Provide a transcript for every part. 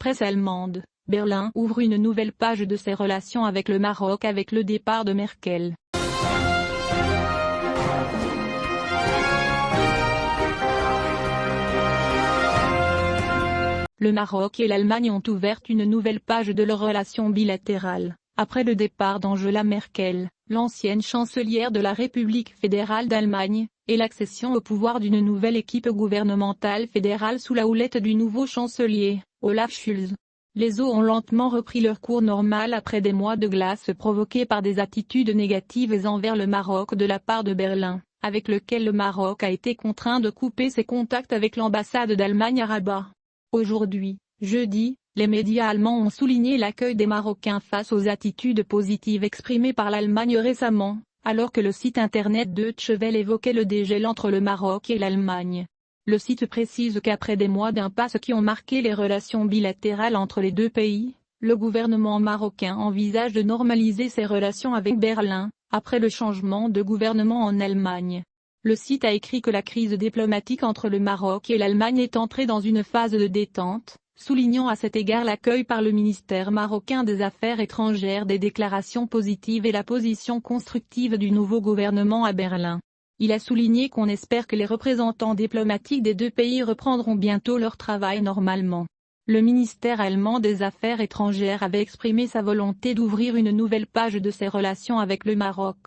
presse allemande, Berlin ouvre une nouvelle page de ses relations avec le Maroc avec le départ de Merkel. Le Maroc et l'Allemagne ont ouvert une nouvelle page de leurs relations bilatérales, après le départ d'Angela Merkel, l'ancienne chancelière de la République fédérale d'Allemagne, et l'accession au pouvoir d'une nouvelle équipe gouvernementale fédérale sous la houlette du nouveau chancelier, Olaf Scholz. Les eaux ont lentement repris leur cours normal après des mois de glace provoqués par des attitudes négatives envers le Maroc de la part de Berlin, avec lequel le Maroc a été contraint de couper ses contacts avec l'ambassade d'Allemagne à Rabat. Aujourd'hui, jeudi, les médias allemands ont souligné l'accueil des Marocains face aux attitudes positives exprimées par l'Allemagne récemment, alors que le site internet Deutsche Welle évoquait le dégel entre le Maroc et l'Allemagne. Le site précise qu'après des mois d'impasse qui ont marqué les relations bilatérales entre les deux pays, le gouvernement marocain envisage de normaliser ses relations avec Berlin, après le changement de gouvernement en Allemagne. Le site a écrit que la crise diplomatique entre le Maroc et l'Allemagne est entrée dans une phase de détente, soulignant à cet égard l'accueil par le ministère marocain des Affaires étrangères des déclarations positives et la position constructive du nouveau gouvernement à Berlin. Il a souligné qu'on espère que les représentants diplomatiques des deux pays reprendront bientôt leur travail normalement. Le ministère allemand des Affaires étrangères avait exprimé sa volonté d'ouvrir une nouvelle page de ses relations avec le Maroc.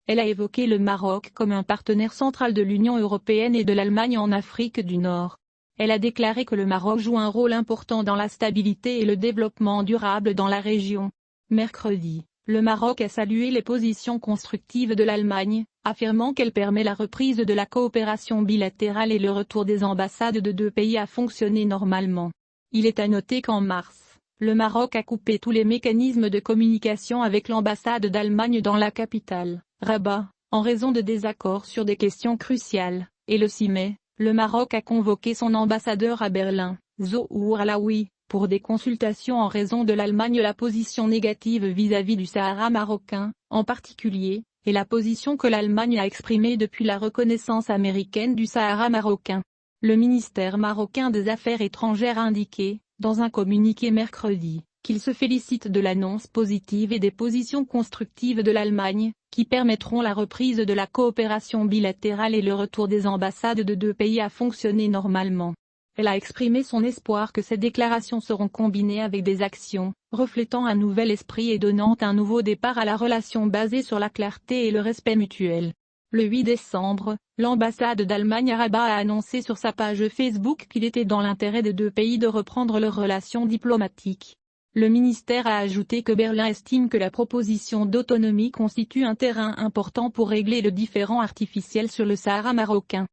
Elle a évoqué le Maroc comme un partenaire central de l'Union européenne et de l'Allemagne en Afrique du Nord. Elle a déclaré que le Maroc joue un rôle important dans la stabilité et le développement durable dans la région. Mercredi, le Maroc a salué les positions constructives de l'Allemagne, affirmant qu'elle permet la reprise de la coopération bilatérale et le retour des ambassades de deux pays à fonctionner normalement. Il est à noter qu'en mars, le Maroc a coupé tous les mécanismes de communication avec l'ambassade d'Allemagne dans la capitale, Rabat, en raison de désaccords sur des questions cruciales, et le 6 mai, le Maroc a convoqué son ambassadeur à Berlin, Zohour Alaoui, pour des consultations en raison de l'Allemagne la position négative vis-à-vis du Sahara marocain, en particulier, et la position que l'Allemagne a exprimée depuis la reconnaissance américaine du Sahara marocain. Le ministère marocain des Affaires étrangères a indiqué, dans un communiqué mercredi, qu'il se félicite de l'annonce positive et des positions constructives de l'Allemagne, qui permettront la reprise de la coopération bilatérale et le retour des ambassades de deux pays à fonctionner normalement. Elle a exprimé son espoir que ces déclarations seront combinées avec des actions, reflétant un nouvel esprit et donnant un nouveau départ à la relation basée sur la clarté et le respect mutuel. Le 8 décembre, l'ambassade d'Allemagne à Rabat a annoncé sur sa page Facebook qu'il était dans l'intérêt des deux pays de reprendre leurs relations diplomatiques. Le ministère a ajouté que Berlin estime que la proposition d'autonomie constitue un terrain important pour régler le différend artificiel sur le Sahara marocain.